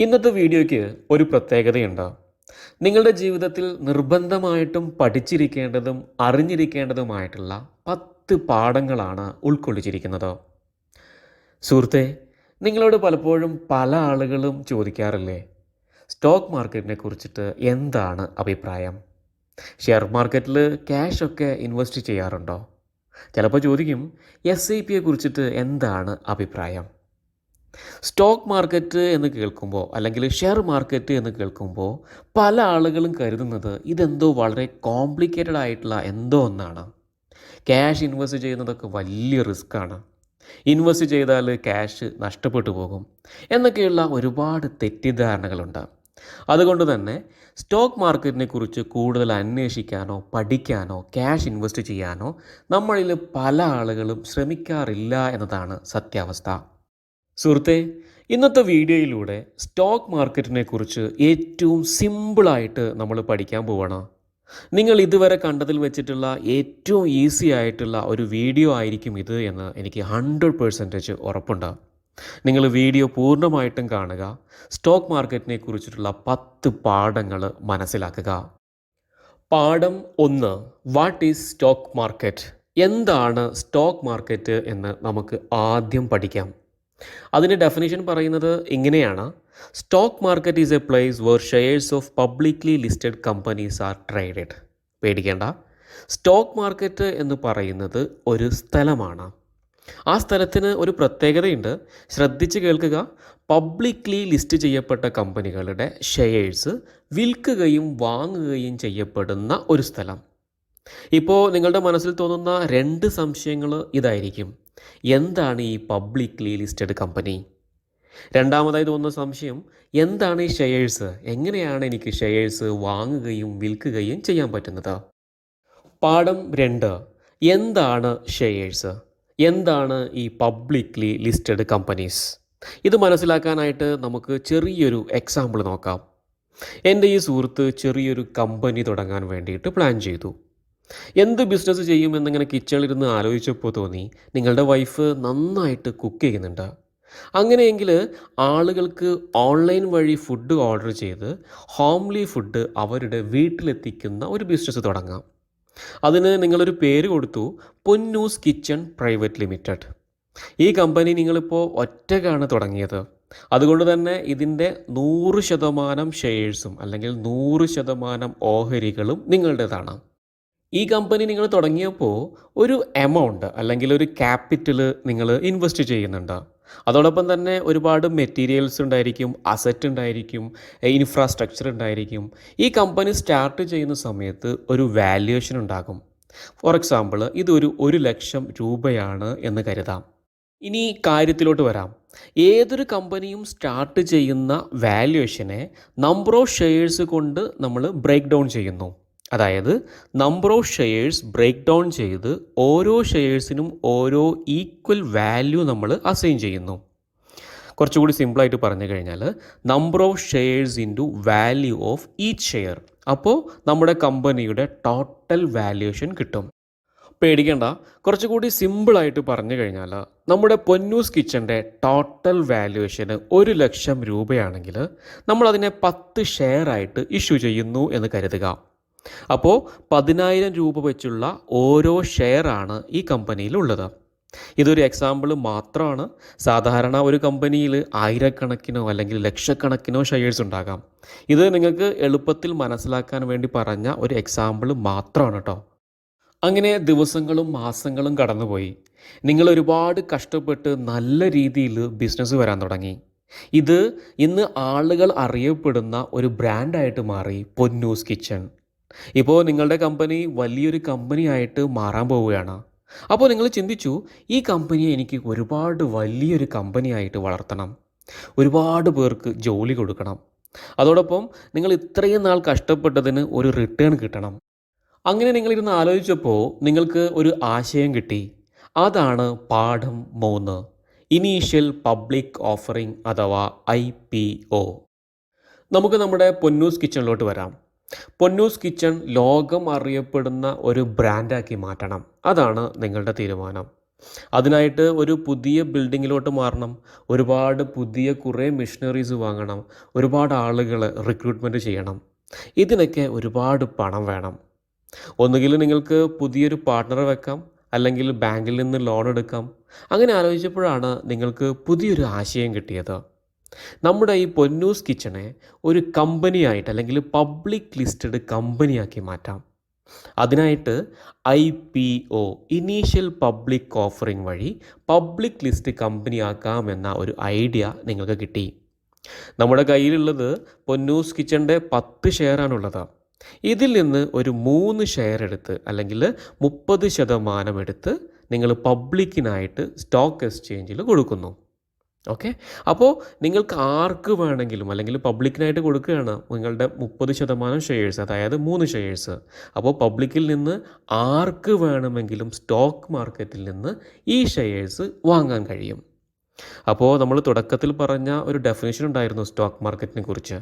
ഇന്നത്തെ വീഡിയോയ്ക്ക് ഒരു പ്രത്യേകതയുണ്ട്. നിങ്ങളുടെ ജീവിതത്തിൽ നിർബന്ധമായിട്ടും പഠിച്ചിരിക്കേണ്ടതും അറിഞ്ഞിരിക്കേണ്ടതുമായിട്ടുള്ള 10 പാഠങ്ങളാണ് ഉൾക്കൊള്ളിച്ചിരിക്കുന്നത്. സുഹൃത്തെ, നിങ്ങളോട് പലപ്പോഴും പല ആളുകളും ചോദിക്കാറില്ലേ, സ്റ്റോക്ക് മാർക്കറ്റിനെ കുറിച്ചിട്ട് എന്താണ് അഭിപ്രായം? ഷെയർ മാർക്കറ്റിൽ ക്യാഷൊക്കെ ഇൻവെസ്റ്റ് ചെയ്യാറുണ്ടോ? ചിലപ്പോൾ ചോദിക്കും, SIPയെ കുറിച്ചിട്ട് എന്താണ് അഭിപ്രായം? സ്റ്റോക്ക് മാർക്കറ്റ് എന്ന് കേൾക്കുമ്പോൾ അല്ലെങ്കിൽ ഷെയർ മാർക്കറ്റ് എന്ന് കേൾക്കുമ്പോൾ പല ആളുകളും കരുതുന്നത് ഇതെന്തോ വളരെ കോംപ്ലിക്കേറ്റഡ് ആയിട്ടുള്ള എന്തോ ഒന്നാണ്. ക്യാഷ് ഇൻവെസ്റ്റ് ചെയ്യുന്നതൊക്കെ വലിയ റിസ്ക്കാണ്, ഇൻവെസ്റ്റ് ചെയ്താൽ ക്യാഷ് നഷ്ടപ്പെട്ടു പോകും എന്നൊക്കെയുള്ള ഒരുപാട് തെറ്റിദ്ധാരണകളുണ്ട്. അതുകൊണ്ട് തന്നെ സ്റ്റോക്ക് മാർക്കറ്റിനെ കുറിച്ച് കൂടുതൽ അന്വേഷിക്കാനോ പഠിക്കാനോ ക്യാഷ് ഇൻവെസ്റ്റ് ചെയ്യാനോ നമ്മളിൽ പല ആളുകളും ശ്രമിക്കാറില്ല എന്നതാണ് സത്യാവസ്ഥ. സുഹൃത്തെ, ഇന്നത്തെ വീഡിയോയിലൂടെ സ്റ്റോക്ക് മാർക്കറ്റിനെ കുറിച്ച് ഏറ്റവും സിമ്പിളായിട്ട് നമ്മൾ പഠിക്കാൻ പോവുകയാണ്. നിങ്ങൾ ഇതുവരെ കണ്ടതിൽ വെച്ചിട്ടുള്ള ഏറ്റവും ഈസി ആയിട്ടുള്ള ഒരു വീഡിയോ ആയിരിക്കും ഇത് എന്ന് എനിക്ക് 100% ഉറപ്പുണ്ട്. നിങ്ങൾ വീഡിയോ പൂർണ്ണമായിട്ടും കാണുക, സ്റ്റോക്ക് മാർക്കറ്റിനെ കുറിച്ചിട്ടുള്ള 10 പാഠങ്ങൾ മനസ്സിലാക്കുക. പാഠം 1, വാട്ട് ഈസ് സ്റ്റോക്ക് മാർക്കറ്റ്? എന്താണ് സ്റ്റോക്ക് മാർക്കറ്റ് എന്ന് നമുക്ക് ആദ്യം പഠിക്കാം. അതിൻ്റെ ഡെഫിനിഷൻ പറയുന്നത് ഇങ്ങനെയാണ്: stock market is a place where shares of publicly listed companies are traded. പേടിക്കേണ്ട, സ്റ്റോക്ക് മാർക്കറ്റ് എന്ന് പറയുന്നത് ഒരു സ്ഥലമാണ്. ആ സ്ഥലത്തിന് ഒരു പ്രത്യേകതയുണ്ട്, ശ്രദ്ധിച്ച് കേൾക്കുക. പബ്ലിക്ലി ലിസ്റ്റ് ചെയ്യപ്പെട്ട കമ്പനികളുടെ ഷെയർസ് വിൽക്കുകയും വാങ്ങുകയും ചെയ്യപ്പെടുന്ന ഒരു സ്ഥലം. ഇപ്പോൾ നിങ്ങളുടെ മനസ്സിൽ തോന്നുന്ന 2 സംശയങ്ങൾ ഇതായിരിക്കും: എന്താണ് ഈ പബ്ലിക്ലി ലിസ്റ്റഡ് കമ്പനി? രണ്ടാമതായി തോന്നുന്ന സംശയം, എന്താണ് ഈ ഷെയർസ്? എങ്ങനെയാണ് എനിക്ക് ഷെയർസ് വാങ്ങുകയും വിൽക്കുകയും ചെയ്യാൻ പറ്റുന്നത്? പാഠം 2, എന്താണ് ഷെയർസ്? എന്താണ് ഈ പബ്ലിക്ലി ലിസ്റ്റഡ് കമ്പനീസ്? ഇത് മനസ്സിലാക്കാനായിട്ട് നമുക്ക് ചെറിയൊരു എക്സാമ്പിൾ നോക്കാം. എൻ്റെ ഈ സുഹൃത്ത് ചെറിയൊരു കമ്പനി തുടങ്ങാൻ വേണ്ടിയിട്ട് പ്ലാൻ ചെയ്തു. എന്ത് ബിസിനസ് ചെയ്യുമെന്നിങ്ങനെ കിച്ചണിലിരുന്ന് ആലോചിച്ചപ്പോൾ തോന്നി, നിങ്ങളുടെ വൈഫ് നന്നായിട്ട് കുക്ക് ചെയ്യുന്നുണ്ട്. അങ്ങനെയെങ്കിൽ ആളുകൾക്ക് ഓൺലൈൻ വഴി ഫുഡ് ഓർഡർ ചെയ്ത് ഹോംലി ഫുഡ് അവരുടെ വീട്ടിലെത്തിക്കുന്ന ഒരു ബിസിനസ് തുടങ്ങാം. അതിന് നിങ്ങളൊരു പേര് കൊടുത്തു, പൊന്നൂസ് കിച്ചൺ പ്രൈവറ്റ് ലിമിറ്റഡ്. ഈ കമ്പനി നിങ്ങളിപ്പോൾ ഒറ്റയ്ക്കാണ് തുടങ്ങിയത്. അതുകൊണ്ട് തന്നെ ഇതിൻ്റെ 100% ഷെയർസും അല്ലെങ്കിൽ 100% ഓഹരികളും നിങ്ങളുടേതാണ്. ഈ കമ്പനി നിങ്ങൾ തുടങ്ങിയപ്പോൾ ഒരു എമൗണ്ട് അല്ലെങ്കിൽ ഒരു ക്യാപിറ്റൽ നിങ്ങൾ ഇൻവെസ്റ്റ് ചെയ്യുന്നുണ്ട്. അതോടൊപ്പം തന്നെ ഒരുപാട് മെറ്റീരിയൽസ് ഉണ്ടായിരിക്കും, അസറ്റ് ഉണ്ടായിരിക്കും, ഇൻഫ്രാസ്ട്രക്ചർ ഉണ്ടായിരിക്കും. ഈ കമ്പനി സ്റ്റാർട്ട് ചെയ്യുന്ന സമയത്ത് ഒരു വാല്യുവേഷൻ ഉണ്ടാകും. ഫോർ എക്സാമ്പിൾ, ഇതൊരു 1,00,000 രൂപയാണ് എന്ന് കരുതാം. ഇനി കാര്യത്തിലോട്ട് വരാം. ഏതൊരു കമ്പനിയും സ്റ്റാർട്ട് ചെയ്യുന്ന വാല്യുവേഷനെ നമ്പർ ഓഫ് ഷെയർസ് കൊണ്ട് നമ്മൾ ബ്രേക്ക് ഡൗൺ ചെയ്യുന്നു. അതായത് number of shares break down ചെയ്ത് ഓരോ ഷെയർസിനും ഓരോ ഈക്വൽ വാല്യൂ നമ്മൾ അസൈൻ ചെയ്യുന്നു. കുറച്ചുകൂടി സിമ്പിളായിട്ട് പറഞ്ഞു കഴിഞ്ഞാൽ number of shares into value of each share. അപ്പോൾ നമ്മുടെ കമ്പനിയുടെ ടോട്ടൽ വാല്യുവേഷൻ കിട്ടും. പേടിക്കേണ്ട, കുറച്ചുകൂടി സിമ്പിളായിട്ട് പറഞ്ഞു കഴിഞ്ഞാൽ നമ്മുടെ പൊന്നൂസ് കിച്ചൻ്റെ ടോട്ടൽ വാല്യുവേഷന് 1,00,000 രൂപയാണെങ്കിൽ നമ്മളതിനെ 10 ഷെയറായിട്ട് ഇഷ്യൂ ചെയ്യുന്നു എന്ന് കരുതുക. അപ്പോൾ 10,000 രൂപ വെച്ചുള്ള ഓരോ ഷെയറാണ് ഈ കമ്പനിയിലുള്ളത്. ഇതൊരു എക്സാമ്പിൾ മാത്രമാണ്. സാധാരണ ഒരു കമ്പനിയിൽ ആയിരക്കണക്കിനോ അല്ലെങ്കിൽ ലക്ഷക്കണക്കിനോ ഷെയർസ് ഉണ്ടാകാം. ഇത് നിങ്ങൾക്ക് എളുപ്പത്തിൽ മനസ്സിലാക്കാൻ വേണ്ടി പറഞ്ഞ ഒരു എക്സാമ്പിൾ മാത്രമാണ് കേട്ടോ. അങ്ങനെ ദിവസങ്ങളും മാസങ്ങളും കടന്നുപോയി. നിങ്ങൾ ഒരുപാട് കഷ്ടപ്പെട്ട് നല്ല രീതിയിൽ ബിസിനസ് വരാൻ തുടങ്ങി. ഇത് ഇന്ന് ആളുകൾ അറിയപ്പെടുന്ന ഒരു ബ്രാൻഡായിട്ട് മാറി, പൊന്നൂസ് കിച്ചൺ. ഇപ്പോൾ നിങ്ങളുടെ കമ്പനി വലിയൊരു കമ്പനിയായിട്ട് മാറാൻ പോവുകയാണ്. അപ്പോൾ നിങ്ങൾ ചിന്തിച്ചു, ഈ കമ്പനിയെ എനിക്ക് ഒരുപാട് വലിയൊരു കമ്പനിയായിട്ട് വളർത്തണം, ഒരുപാട് പേർക്ക് ജോലി കൊടുക്കണം, അതോടൊപ്പം നിങ്ങൾ ഇത്രയും നാൾ കഷ്ടപ്പെട്ടതിന് ഒരു റിട്ടേൺ കിട്ടണം. അങ്ങനെ നിങ്ങളിരുന്ന് ആലോചിച്ചപ്പോൾ നിങ്ങൾക്ക് ഒരു ആശയം കിട്ടി. അതാണ് പാഠം 3, ഇനീഷ്യൽ പബ്ലിക് ഓഫറിംഗ് അഥവാ IPO. നമുക്ക് നമ്മുടെ പൊന്നൂസ് കിച്ചണിലോട്ട് വരാം. പൊന്നൂസ് കിച്ചൺ ലോകം അറിയപ്പെടുന്ന ഒരു ബ്രാൻഡാക്കി മാറ്റണം, അതാണ് നിങ്ങളുടെ തീരുമാനം. അതിനായിട്ട് ഒരു പുതിയ ബിൽഡിങ്ങിലോട്ട് മാറണം, ഒരുപാട് പുതിയ കുറേ മെഷീനറീസ് വാങ്ങണം, ഒരുപാട് ആളുകൾ റിക്രൂട്ട്മെൻറ്റ് ചെയ്യണം. ഇതിനൊക്കെ ഒരുപാട് പണം വേണം. ഒന്നുകിൽ നിങ്ങൾക്ക് പുതിയൊരു പാർട്ട്ണറെ വെക്കാം, അല്ലെങ്കിൽ ബാങ്കിൽ നിന്ന് ലോൺ എടുക്കാം. അങ്ങനെ ആലോചിച്ചപ്പോഴാണ് നിങ്ങൾക്ക് പുതിയൊരു ആശയം കിട്ടിയത്. നമ്മുടെ ഈ പൊന്നൂസ് കിച്ചണെ ഒരു കമ്പനിയായിട്ട് അല്ലെങ്കിൽ പബ്ലിക് ലിസ്റ്റഡ് കമ്പനിയാക്കി മാറ്റാം. അതിനായിട്ട് IPO ഇനീഷ്യൽ പബ്ലിക് ഓഫറിംഗ് വഴി പബ്ലിക് ലിസ്റ്റ് കമ്പനിയാക്കാമെന്ന ഒരു ഐഡിയ നിങ്ങൾക്ക് കിട്ടി. നമ്മുടെ കയ്യിലുള്ളത് പൊന്നൂസ് കിച്ചൻ്റെ 10 ഷെയറാണുള്ളത്. ഇതിൽ നിന്ന് ഒരു 3 ഷെയർ എടുത്ത് അല്ലെങ്കിൽ 30% എടുത്ത് നിങ്ങൾ പബ്ലിക്കിനായിട്ട് സ്റ്റോക്ക് എക്സ്ചേഞ്ചിൽ കൊടുക്കുന്നു. ഓക്കെ, അപ്പോൾ നിങ്ങൾക്ക് ആർക്ക് വേണമെങ്കിലും അല്ലെങ്കിൽ പബ്ലിക്കിനായിട്ട് കൊടുക്കുകയാണ് നിങ്ങളുടെ 30% ഷെയർസ്, അതായത് 3 ഷെയർസ്. അപ്പോൾ പബ്ലിക്കിൽ നിന്ന് ആർക്ക് വേണമെങ്കിലും സ്റ്റോക്ക് മാർക്കറ്റിൽ നിന്ന് ഈ ഷെയർസ് വാങ്ങാൻ കഴിയും. അപ്പോൾ നമ്മൾ തുടക്കത്തിൽ പറഞ്ഞ ഒരു ഡെഫിനിഷൻ ഉണ്ടായിരുന്നു സ്റ്റോക്ക് മാർക്കറ്റിനെ കുറിച്ച്.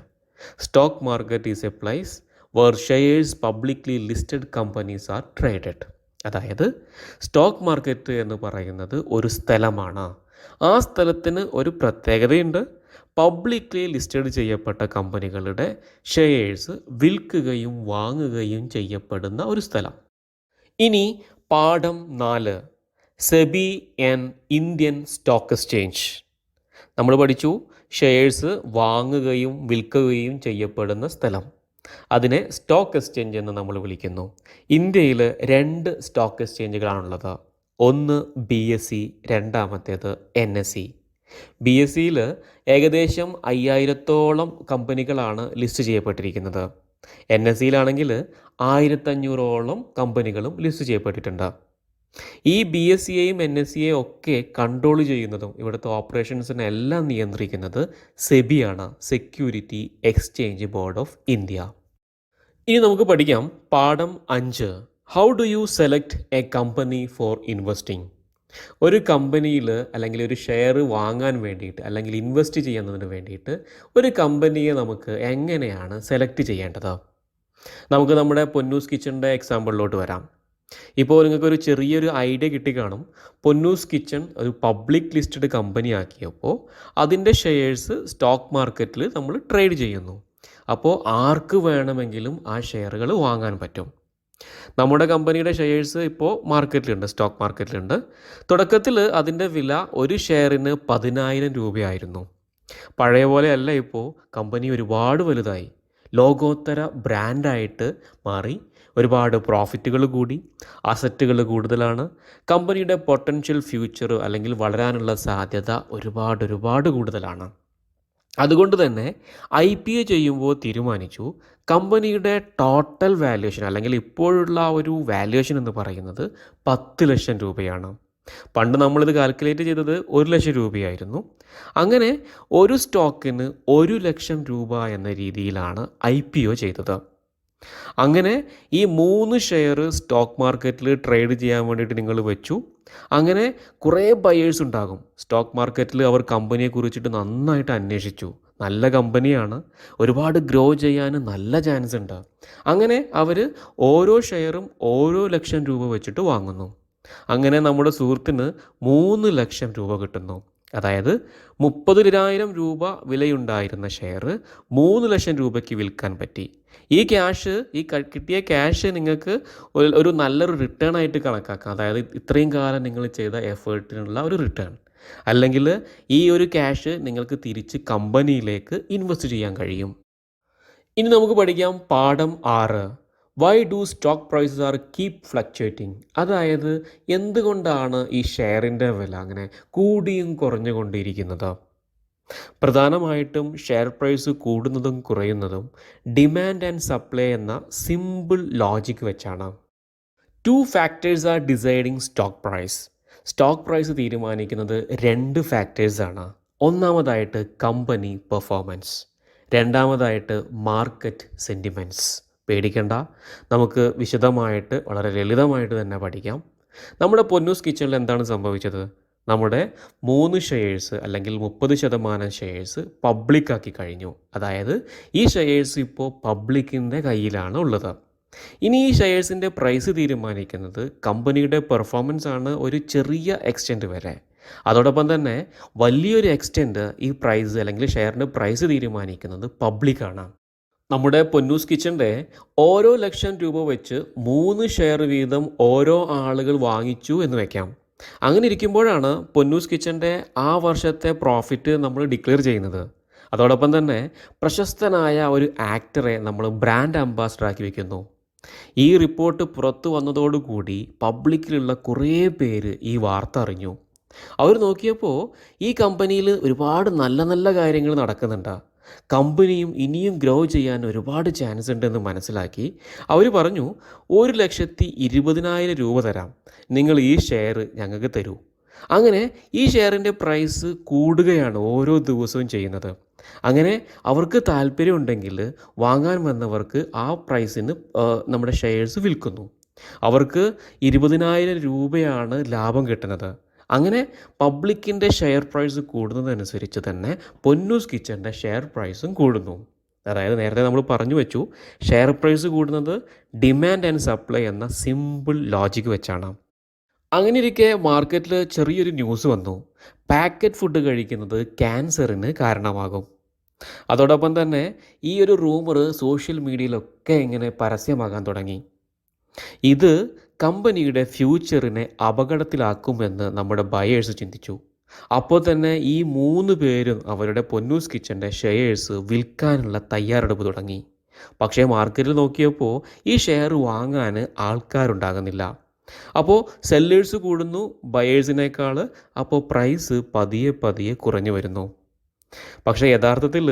Stock market is a place where shares publicly listed companies are traded. അതായത് സ്റ്റോക്ക് മാർക്കറ്റ് എന്ന് പറയുന്നത് ഒരു സ്ഥലമാണ്. ആ സ്ഥലത്തിന് ഒരു പ്രത്യേകതയുണ്ട്. പബ്ലിക്ലി ലിസ്റ്റഡ് ചെയ്യപ്പെട്ട കമ്പനികളുടെ ഷെയർസ് വിൽക്കുകയും വാങ്ങുകയും ചെയ്യപ്പെടുന്ന ഒരു സ്ഥലം. ഇനി പാഠം 4, SEBI and Indian stock exchange. നമ്മൾ പഠിച്ചു ഷെയർസ് വാങ്ങുകയും വിൽക്കുകയും ചെയ്യപ്പെടുന്ന സ്ഥലം. അതിനെ സ്റ്റോക്ക് എക്സ്ചേഞ്ച് എന്ന് നമ്മൾ വിളിക്കുന്നു. ഇന്ത്യയിൽ 2 സ്റ്റോക്ക് എക്സ്ചേഞ്ചുകളാണുള്ളത്. ഒന്ന് BSE, രണ്ടാമത്തേത് NSE. BSEയിൽ ഏകദേശം 5000-ഓളം കമ്പനികളാണ് ലിസ്റ്റ് ചെയ്യപ്പെട്ടിരിക്കുന്നത്. NSEയിലാണെങ്കിൽ 1500-ഓളം കമ്പനികളും ലിസ്റ്റ് ചെയ്യപ്പെട്ടിട്ടുണ്ട്. ഈ BSEയെയും NSEയെയും ഒക്കെ കൺട്രോൾ ചെയ്യുന്നതും ഇവിടുത്തെ ഓപ്പറേഷൻസിനെല്ലാം നിയന്ത്രിക്കുന്നത് സെബിയാണ്, security exchange board of India. ഇനി നമുക്ക് പഠിക്കാം പാഠം 5, how do you select a company for investing. ഒരു കമ്പനിയിൽ അല്ലെങ്കിൽ ഒരു ഷെയർ വാങ്ങാൻ വേണ്ടിയിട്ട് അല്ലെങ്കിൽ ഇൻവെസ്റ്റ് ചെയ്യുന്നതിന് വേണ്ടിയിട്ട് ഒരു കമ്പനിയെ നമുക്ക് എങ്ങനെയാണ് സെലക്ട് ചെയ്യേണ്ടത്? നമുക്ക് നമ്മുടെ പൊന്നൂസ് കിച്ചണിൻ്റെ എക്സാമ്പിളിലോട്ട് വരാം. ഇപ്പോൾ നിങ്ങൾക്കൊരു ചെറിയൊരു ഐഡിയ കിട്ടിക്കാണും. പൊന്നൂസ് കിച്ചൺ ഒരു പബ്ലിക് ലിസ്റ്റഡ് കമ്പനി ആക്കിയപ്പോൾ അതിൻ്റെ ഷെയർസ് സ്റ്റോക്ക് മാർക്കറ്റിൽ നമ്മൾ ട്രേഡ് ചെയ്യുന്നു. അപ്പോൾ ആർക്ക് വേണമെങ്കിലും ആ ഷെയറുകൾ വാങ്ങാൻ പറ്റും. നമ്മുടെ കമ്പനിയുടെ ഷെയർസ് ഇപ്പോൾ മാർക്കറ്റിലുണ്ട്, സ്റ്റോക്ക് മാർക്കറ്റിലുണ്ട്. തുടക്കത്തിൽ അതിൻ്റെ വില ഒരു ഷെയറിന് 10,000 രൂപയായിരുന്നു. പഴയ പോലെയല്ല, ഇപ്പോൾ കമ്പനി ഒരുപാട് വലുതായി, ലോകോത്തര ബ്രാൻഡായിട്ട് മാറി. ഒരുപാട് പ്രോഫിറ്റുകൾ കൂടി, അസറ്റുകൾ കൂടുതലാണ്. കമ്പനിയുടെ പൊട്ടൻഷ്യൽ ഫ്യൂച്ചർ അല്ലെങ്കിൽ വളരാനുള്ള സാധ്യത ഒരുപാട് കൂടുതലാണ്. അതുകൊണ്ട് തന്നെ IPO ചെയ്യുമ്പോൾ തീരുമാനിച്ചു കമ്പനിയുടെ ടോട്ടൽ വാല്യുവേഷൻ അല്ലെങ്കിൽ ഇപ്പോഴുള്ള ഒരു വാല്യുവേഷൻ എന്ന് പറയുന്നത് 10 ലക്ഷം രൂപയാണ്. പണ്ട് നമ്മളിത് കാൽക്കുലേറ്റ് ചെയ്തത് 1 ലക്ഷം രൂപയായിരുന്നു. അങ്ങനെ ഒരു സ്റ്റോക്കിന് 1 ലക്ഷം രൂപ എന്ന രീതിയിലാണ് IPO ചെയ്തത്. അങ്ങനെ ഈ 3 ഷെയർ സ്റ്റോക്ക് മാർക്കറ്റിൽ ട്രേഡ് ചെയ്യാൻ വേണ്ടിയിട്ട് നിങ്ങൾ വെച്ചു. അങ്ങനെ കുറേ ബയേഴ്സ് ഉണ്ടാകും സ്റ്റോക്ക് മാർക്കറ്റിൽ. അവർ കമ്പനിയെ കുറിച്ചിട്ട് നന്നായിട്ട് അന്വേഷിച്ചു. നല്ല കമ്പനിയാണ്, ഒരുപാട് ഗ്രോ ചെയ്യാൻ നല്ല ചാൻസ് ഉണ്ട്. അങ്ങനെ അവർ ഓരോ ഷെയറും 1 ലക്ഷം രൂപ വെച്ചിട്ട് വാങ്ങുന്നു. അങ്ങനെ നമ്മുടെ സുഹൃത്തിന് 3 ലക്ഷം രൂപ കിട്ടുന്നു. അതായത് 30,000 രൂപ വിലയുണ്ടായിരുന്ന ഷെയർ 3 ലക്ഷം രൂപയ്ക്ക് വിൽക്കാൻ പറ്റി. ഈ കിട്ടിയ ക്യാഷ് നിങ്ങൾക്ക് ഒരു നല്ലൊരു റിട്ടേൺ ആയിട്ട് കണക്കാക്കാം. അതായത് ഇത്രയും കാലം നിങ്ങൾ ചെയ്ത എഫേർട്ടിനുള്ള ഒരു റിട്ടേൺ. അല്ലെങ്കിൽ ഈ ഒരു ക്യാഷ് നിങ്ങൾക്ക് തിരിച്ച് കമ്പനിയിലേക്ക് ഇൻവെസ്റ്റ് ചെയ്യാൻ കഴിയും. ഇനി നമുക്ക് പഠിക്കാം പാഠം 6, why do stock prices are keep fluctuating. അതായത് എന്തുകൊണ്ടാണ് ഈ ഷെയറിൻ്റെ വില അങ്ങനെ കൂടിയും കുറഞ്ഞുകൊണ്ടിരിക്കുന്നത്? പ്രധാനമായിട്ടും ഷെയർ പ്രൈസ് കൂടുന്നതും കുറയുന്നതും ഡിമാൻഡ് ആൻഡ് സപ്ലൈ എന്ന സിമ്പിൾ ലോജിക്ക് വെച്ചാണ്. 2 factors are deciding stock price. Stock price തീരുമാനിക്കുന്നത് 2 ഫാക്ടേഴ്സാണ്. ഒന്നാമതായിട്ട് കമ്പനി പെർഫോമൻസ്, രണ്ടാമതായിട്ട് മാർക്കറ്റ് സെൻറ്റിമെൻറ്റ്സ്. പേടിക്കണ്ട, നമുക്ക് വിശദമായിട്ട് വളരെ ലളിതമായിട്ട് തന്നെ പഠിക്കാം. നമ്മുടെ പൊന്നൂസ് കിച്ചണിൽ എന്താണ് സംഭവിച്ചത്? നമ്മുടെ 3 ഷെയർസ് അല്ലെങ്കിൽ 30% ഷെയർസ് പബ്ലിക്കാക്കി കഴിഞ്ഞു. അതായത് ഈ ഷെയർസ് ഇപ്പോൾ പബ്ലിക്കിൻ്റെ കയ്യിലാണ് ഉള്ളത്. ഇനി ഈ ഷെയർസിൻ്റെ പ്രൈസ് തീരുമാനിക്കുന്നത് കമ്പനിയുടെ പെർഫോമൻസ് ആണ് ഒരു ചെറിയ എക്സ്റ്റെൻറ്റ് വരെ. അതോടൊപ്പം തന്നെ വലിയൊരു എക്സ്റ്റെൻറ്റ് ഈ പ്രൈസ് അല്ലെങ്കിൽ ഷെയറിൻ്റെ പ്രൈസ് തീരുമാനിക്കുന്നത് പബ്ലിക്കാണ്. നമ്മുടെ പൊന്നൂസ് കിച്ചൻ്റെ ഓരോ ലക്ഷം രൂപ വെച്ച് 3 ഷെയർ വീതം ഓരോ ആളുകൾ വാങ്ങിച്ചു എന്ന് വെക്കാം. അങ്ങനെ ഇരിക്കുമ്പോഴാണ് പൊന്നൂസ് കിച്ചൻ്റെ ആ വർഷത്തെ പ്രോഫിറ്റ് നമ്മൾ ഡിക്ലെയർ ചെയ്യുന്നത്. അതോടൊപ്പം തന്നെ പ്രശസ്തനായ ഒരു ആക്ടറെ നമ്മൾ ബ്രാൻഡ് അംബാസഡറാക്കി വെക്കുന്നു. ഈ റിപ്പോർട്ട് പുറത്തു വന്നതോടുകൂടി പബ്ലിക്കിലുള്ള കുറേ പേര് ഈ വാർത്ത അറിഞ്ഞു. അവർ നോക്കിയപ്പോൾ ഈ കമ്പനിയിൽ ഒരുപാട് നല്ല നല്ല കാര്യങ്ങൾ നടക്കുന്നുണ്ട്, കമ്പനിയും ഇനിയും ഗ്രോ ചെയ്യാൻ ഒരുപാട് ചാൻസ് ഉണ്ടെന്ന് മനസ്സിലാക്കി അവർ പറഞ്ഞു, 1,20,000 രൂപ തരാം, നിങ്ങൾ ഈ ഷെയർ ഞങ്ങൾക്ക് തരൂ. അങ്ങനെ ഈ ഷെയറിൻ്റെ പ്രൈസ് കൂടുകയാണ് ഓരോ ദിവസവും ചെയ്യുന്നത്. അങ്ങനെ അവർക്ക് താല്പര്യമുണ്ടെങ്കിൽ വാങ്ങാൻ വന്നവർക്ക് ആ പ്രൈസിന് നമ്മുടെ ഷെയർസ് വിൽക്കുന്നു. അവർക്ക് 20,000 രൂപയാണ് ലാഭം കിട്ടുന്നത്. അങ്ങനെ പബ്ലിക്കിൻ്റെ ഷെയർ പ്രൈസ് കൂടുന്നതനുസരിച്ച് തന്നെ പൊന്നൂസ് കിച്ചൻ്റെ ഷെയർ പ്രൈസും കൂടുന്നു. അതായത് നേരത്തെ നമ്മൾ പറഞ്ഞു വെച്ചു, ഷെയർ പ്രൈസ് കൂടുന്നത് ഡിമാൻഡ് ആൻഡ് സപ്ലൈ എന്ന സിമ്പിൾ ലോജിക്ക് വെച്ചാണ്. അങ്ങനെ ഇരിക്കെ മാർക്കറ്റിൽ ചെറിയൊരു ന്യൂസ് വന്നു, പാക്കറ്റ് ഫുഡ് കഴിക്കുന്നത് ക്യാൻസറിന് കാരണമാകും. അതോടൊപ്പം തന്നെ ഈ ഒരു റൂമർ സോഷ്യൽ മീഡിയയിലൊക്കെ ഇങ്ങനെ പരസ്യമാകാൻ തുടങ്ങി. ഇത് കമ്പനിയുടെ ഫ്യൂച്ചറിനെ അപകടത്തിലാക്കുമെന്ന് നമ്മുടെ ബയേഴ്സ് ചിന്തിച്ചു. അപ്പോൾ തന്നെ ഈ 3 പേരും അവരുടെ പൊന്നൂസ് കിച്ചൻ്റെ ഷെയർസ് വിൽക്കാനുള്ള തയ്യാറെടുപ്പ് തുടങ്ങി. പക്ഷേ മാർക്കറ്റിൽ നോക്കിയപ്പോൾ ഈ ഷെയർ വാങ്ങാൻ ആൾക്കാരുണ്ടാകുന്നില്ല. അപ്പോൾ സെല്ലേഴ്സ് കൂടുന്നു ബയേഴ്സിനേക്കാൾ. അപ്പോൾ പ്രൈസ് പതിയെ പതിയെ കുറഞ്ഞു വരുന്നു. പക്ഷേ യഥാർത്ഥത്തിൽ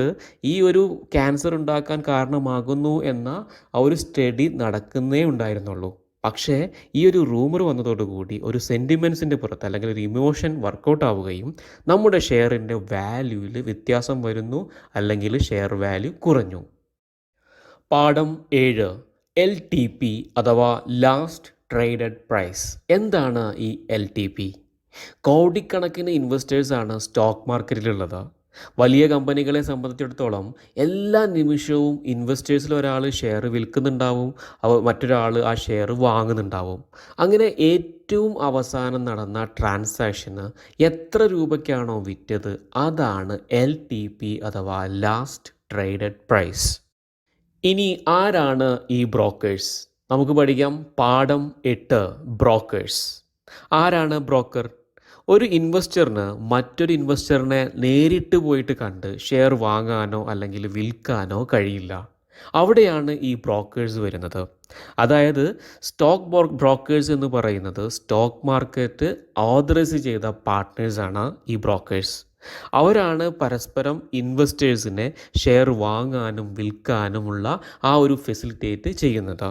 ഈ ഒരു ക്യാൻസർ ഉണ്ടാക്കാൻ കാരണമാകുന്നു എന്ന ആ ഒരു സ്റ്റഡി നടക്കുന്നേ ഉണ്ടായിരുന്നുള്ളൂ. പക്ഷേ ഈ ഒരു റൂമർ വന്നതോടുകൂടി ഒരു സെൻറ്റിമെൻറ്റ്സിൻ്റെ പുറത്ത് അല്ലെങ്കിൽ ഒരു ഇമോഷൻ വർക്കൗട്ട് ആവുകയും നമ്മുടെ ഷെയറിൻ്റെ വാല്യൂവിൽ വ്യത്യാസം വരുന്നു, അല്ലെങ്കിൽ ഷെയർ വാല്യൂ കുറഞ്ഞു. പാഠം 7, LTP അഥവാ ലാസ്റ്റ് ട്രേഡഡ് പ്രൈസ്. എന്താണ് ഈ LTP? കോടിക്കണക്കിന് ഇൻവെസ്റ്റേഴ്സാണ് സ്റ്റോക്ക് മാർക്കറ്റിലുള്ളത്. വലിയ കമ്പനികളെ സംബന്ധിച്ചിടത്തോളം എല്ലാ നിമിഷവും ഇൻവെസ്റ്റേഴ്സിൽ ഒരാൾ ഷെയർ വിൽക്കുന്നുണ്ടാവും, മറ്റൊരാൾ ആ ഷെയർ വാങ്ങുന്നുണ്ടാവും. അങ്ങനെ ഏറ്റവും അവസാനം നടന്ന ട്രാൻസാക്ഷന് എത്ര രൂപയ്ക്കാണോ വിറ്റത് അതാണ് LTP അഥവാ ലാസ്റ്റ് ട്രേഡഡ് പ്രൈസ്. ഇനി ആരാണ് ഈ ബ്രോക്കേഴ്സ്? നമുക്ക് പഠിക്കാം. പാഠം 8, ബ്രോക്കേഴ്സ്. ആരാണ് ബ്രോക്കർ? ഒരു ഇൻവെസ്റ്ററിന് മറ്റൊരു ഇൻവെസ്റ്ററിനെ നേരിട്ട് പോയിട്ട് കണ്ട് ഷെയർ വാങ്ങാനോ അല്ലെങ്കിൽ വിൽക്കാനോ കഴിയില്ല. അവിടെയാണ് ഈ ബ്രോക്കേഴ്സ് വരുന്നത്. അതായത് സ്റ്റോക്ക് ബ്രോക്കേഴ്സ് എന്ന് പറയുന്നത് സ്റ്റോക്ക് മാർക്കറ്റ് ഓതറൈസ് ചെയ്ത പാർട്ട്നേഴ്സാണ് ഈ ബ്രോക്കേഴ്സ്. അവരാണ് പരസ്പരം ഇൻവെസ്റ്റേഴ്സിനെ ഷെയർ വാങ്ങാനും വിൽക്കാനുമുള്ള ആ ഒരു ഫെസിലിറ്റേറ്റ് ചെയ്യുന്നത്.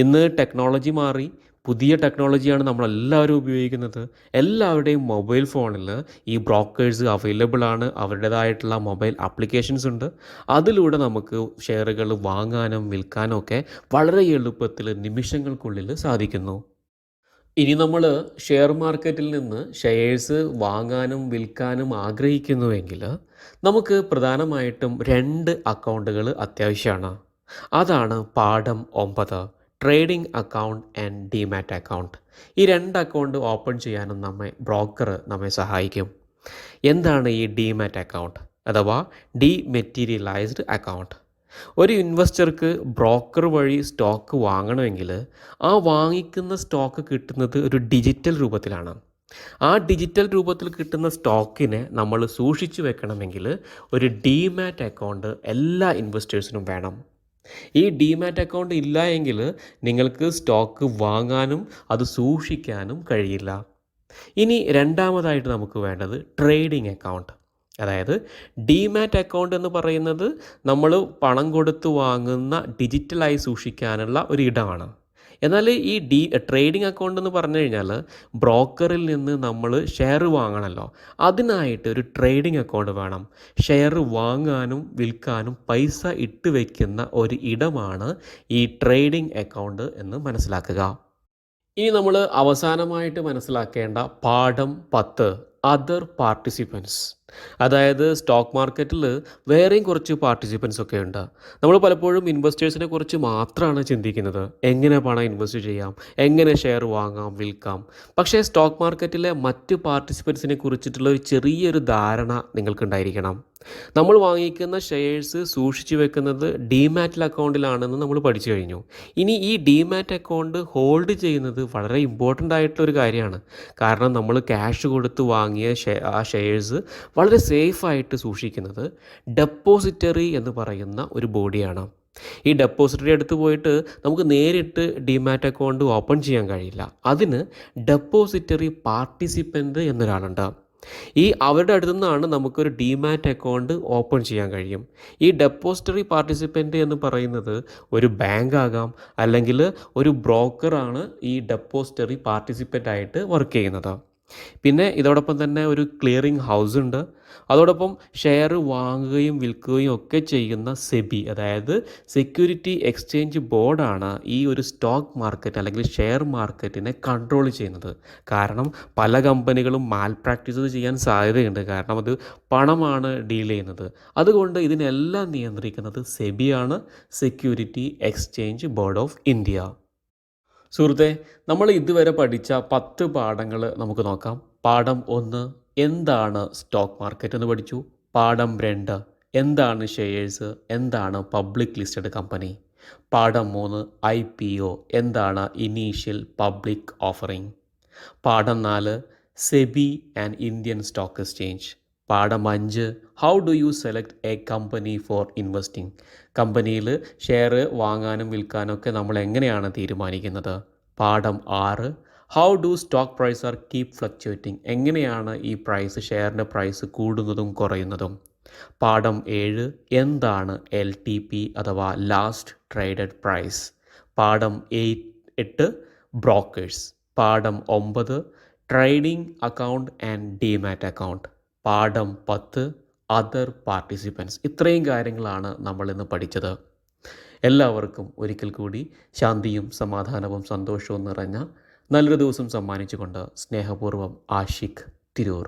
ഇന്ന് ടെക്നോളജി മാറി, പുതിയ ടെക്നോളജിയാണ് നമ്മളെല്ലാവരും ഉപയോഗിക്കുന്നത്. എല്ലാവരുടെയും മൊബൈൽ ഫോണിൽ ഈ ബ്രോക്കേഴ്സ് അവൈലബിൾ ആണ്. അവരുടേതായിട്ടുള്ള മൊബൈൽ ആപ്ലിക്കേഷൻസ് ഉണ്ട്. അതിലൂടെ നമുക്ക് ഷെയറുകൾ വാങ്ങാനും വിൽക്കാനും ഒക്കെ വളരെ എളുപ്പത്തിൽ നിമിഷങ്ങൾക്കുള്ളിൽ സാധിക്കുന്നു. ഇനി നമ്മൾ ഷെയർ മാർക്കറ്റിൽ നിന്ന് ഷെയർസ് വാങ്ങാനും വിൽക്കാനും ആഗ്രഹിക്കുന്നുവെങ്കിൽ നമുക്ക് പ്രധാനമായിട്ടും 2 അക്കൗണ്ടുകൾ അത്യാവശ്യമാണ്. അതാണ് പാഠം 9, trading account and demat account. ഈ 2 അക്കൗണ്ട് ഓപ്പൺ ചെയ്യാനും ബ്രോക്കർ നമ്മെ സഹായിക്കും. എന്താണ് ഈ ഡിമാറ്റ് അക്കൗണ്ട് അഥവാ ഡിമെറ്റീരിയലൈസ്ഡ് അക്കൗണ്ട്? ഒരു ഇൻവെസ്റ്റർക്ക് ബ്രോക്കർ വഴി സ്റ്റോക്ക് വാങ്ങണമെങ്കിൽ ആ വാങ്ങിക്കുന്ന സ്റ്റോക്ക് കിട്ടുന്നത് ഒരു ഡിജിറ്റൽ രൂപത്തിലാണ്. ആ ഡിജിറ്റൽ രൂപത്തിൽ കിട്ടുന്ന സ്റ്റോക്കിനെ നമ്മൾ സൂക്ഷിച്ചു വെക്കണമെങ്കിൽ ഒരു ഡിമാറ്റ് അക്കൗണ്ട് എല്ലാ ഇൻവെസ്റ്റേഴ്സിനും വേണം. ഈ ഡിമാറ്റ് അക്കൗണ്ട് ഇല്ല എങ്കിൽ നിങ്ങൾക്ക് സ്റ്റോക്ക് വാങ്ങാനും അത് സൂക്ഷിക്കാനും കഴിയില്ല. ഇനി രണ്ടാമതായിട്ട് നമുക്ക് വേണ്ടത് ട്രേഡിംഗ് അക്കൗണ്ട്. അതായത് ഡിമാറ്റ് അക്കൗണ്ട് എന്ന് പറയുന്നത് നമ്മൾ പണം കൊടുത്ത് വാങ്ങുന്ന ഡിജിറ്റലായി സൂക്ഷിക്കാനുള്ള ഒരു ഇടമാണ്. എന്നാൽ ഈ ട്രേഡിംഗ് അക്കൗണ്ട് എന്ന് പറഞ്ഞു കഴിഞ്ഞാൽ ബ്രോക്കറിൽ നിന്ന് നമ്മൾ ഷെയർ വാങ്ങണമല്ലോ, അതിനായിട്ട് ഒരു ട്രേഡിംഗ് അക്കൗണ്ട് വേണം. ഷെയർ വാങ്ങാനും വിൽക്കാനും പൈസ ഇട്ട് വയ്ക്കുന്ന ഒരു ഇടമാണ് ഈ ട്രേഡിംഗ് അക്കൗണ്ട് എന്ന് മനസ്സിലാക്കുക. ഇനി നമ്മൾ അവസാനമായിട്ട് മനസ്സിലാക്കേണ്ട പാഠം 10, അതർ പാർട്ടിസിപ്പൻസ്. അതായത് സ്റ്റോക്ക് മാർക്കറ്റിൽ വേറെയും കുറച്ച് പാർട്ടിസിപ്പൻസ് ഒക്കെ ഉണ്ട്. നമ്മൾ പലപ്പോഴും ഇൻവെസ്റ്റേഴ്സിനെ കുറിച്ച് മാത്രമാണ് ചിന്തിക്കുന്നത്. എങ്ങനെ പണം ഇൻവെസ്റ്റ് ചെയ്യാം, എങ്ങനെ ഷെയർ വാങ്ങാം, വിൽക്കാം. പക്ഷേ സ്റ്റോക്ക് മാർക്കറ്റിലെ മറ്റ് പാർട്ടിസിപ്പൻസിനെ കുറിച്ചിട്ടുള്ള ഒരു ചെറിയൊരു ധാരണ നിങ്ങൾക്കുണ്ടായിരിക്കണം. നമ്മൾ വാങ്ങിക്കുന്ന ഷെയർസ് സൂക്ഷിച്ചു വെക്കുന്നത് ഡിമാറ്റ് അക്കൗണ്ടിലാണെന്ന് നമ്മൾ പഠിച്ചു കഴിഞ്ഞു. ഇനി ഈ ഡിമാറ്റ് അക്കൗണ്ട് ഹോൾഡ് ചെയ്യുന്നത് വളരെ ഇമ്പോർട്ടൻ്റ് ആയിട്ടുള്ളൊരു കാര്യമാണ്. കാരണം നമ്മൾ ക്യാഷ് കൊടുത്ത് വാങ്ങിയ ആ ഷെയർസ് വളരെ സേഫായിട്ട് സൂക്ഷിക്കുന്നത് ഡെപ്പോസിറ്ററി എന്ന് പറയുന്ന ഒരു ബോഡിയാണ്. ഈ ഡെപ്പോസിറ്ററി അടുത്ത് പോയിട്ട് നമുക്ക് നേരിട്ട് ഡിമാറ്റ് അക്കൗണ്ട് ഓപ്പൺ ചെയ്യാൻ കഴിയില്ല. അതിന് ഡെപ്പോസിറ്ററി പാർട്ടിസിപ്പൻ്റ് എന്നൊരാളുണ്ട്. അവരുടെ അടുത്തു നിന്നാണ് നമുക്കൊരു ഡിമാറ്റ് അക്കൗണ്ട് ഓപ്പൺ ചെയ്യാൻ കഴിയും. ഈ ഡെപ്പോസിറ്ററി പാർട്ടിസിപ്പൻ്റ് എന്ന് പറയുന്നത് ഒരു ബാങ്ക് ആകാം, അല്ലെങ്കിൽ ഒരു ബ്രോക്കറാണ് ഈ ഡെപ്പോസിറ്ററി പാർട്ടിസിപ്പൻ്റ് ആയിട്ട് വർക്ക് ചെയ്യുന്നത്. പിന്നെ ഇതോടൊപ്പം തന്നെ ഒരു ക്ലിയറിംഗ് ഹൗസ് ഉണ്ട്. അതോടൊപ്പം ഷെയർ വാങ്ങുകയും വിൽക്കുകയും ഒക്കെ ചെയ്യുന്ന സെബി, അതായത് സെക്യൂരിറ്റി എക്സ്ചേഞ്ച് ബോർഡാണ് ഈ ഒരു സ്റ്റോക്ക് മാർക്കറ്റ് അല്ലെങ്കിൽ ഷെയർ മാർക്കറ്റിനെ കൺട്രോൾ ചെയ്യുന്നത്. കാരണം പല കമ്പനികളും മാൽ പ്രാക്ടീസ് ചെയ്യാൻ സാധ്യതയുണ്ട്. കാരണം അത് പണമാണ് ഡീൽ ചെയ്യുന്നത്. അതുകൊണ്ട് ഇതിനെല്ലാം നിയന്ത്രിക്കുന്നത് സെബിയാണ്, security exchange board of India. സുഹൃത്തെ, നമ്മൾ ഇതുവരെ പഠിച്ച 10 പാഠങ്ങൾ നമുക്ക് നോക്കാം. പാഠം 1 എന്താണ് സ്റ്റോക്ക് മാർക്കറ്റ് എന്ന് പഠിച്ചു. പാഠം 2 എന്താണ് ഷെയർസ്, എന്താണ് പബ്ലിക് ലിസ്റ്റഡ് കമ്പനി. പാഠം 3 IPO എന്താണ് ഇനീഷ്യൽ പബ്ലിക് ഓഫറിംഗ്. പാഠം 4 SEBI and Indian stock exchange. പാഠം 5 how do you select a company for investing. കമ്പനിയിൽ ഷെയർ വാങ്ങാനും വിൽക്കാനും ഒക്കെ നമ്മൾ എങ്ങനെയാണ് തീരുമാനിക്കുന്നത്. പാഠം 6 how do stock price are keep fluctuating. എങ്ങനെയാണ് ഈ പ്രൈസ്, ഷെയറിൻ്റെ പ്രൈസ് കൂടുന്നതും കുറയുന്നതും. പാഠം 7 എന്താണ് LTP അഥവാ ലാസ്റ്റ് ട്രേഡഡ് പ്രൈസ്. പാഠം 8 ബ്രോക്കേഴ്സ്. പാഠം 9 trading account and demat account. പാഠം 10 അതർ പാർട്ടിസിപ്പൻസ്. ഇത്രയും കാര്യങ്ങളാണ് നമ്മളിന്ന് പഠിച്ചത്. എല്ലാവർക്കും ഒരിക്കൽ കൂടി ശാന്തിയും സമാധാനവും സന്തോഷവും നിറഞ്ഞ നല്ലൊരു ദിവസം സമ്മാനിച്ചുകൊണ്ട് സ്നേഹപൂർവ്വം ആഷിഖ് തിരൂർ.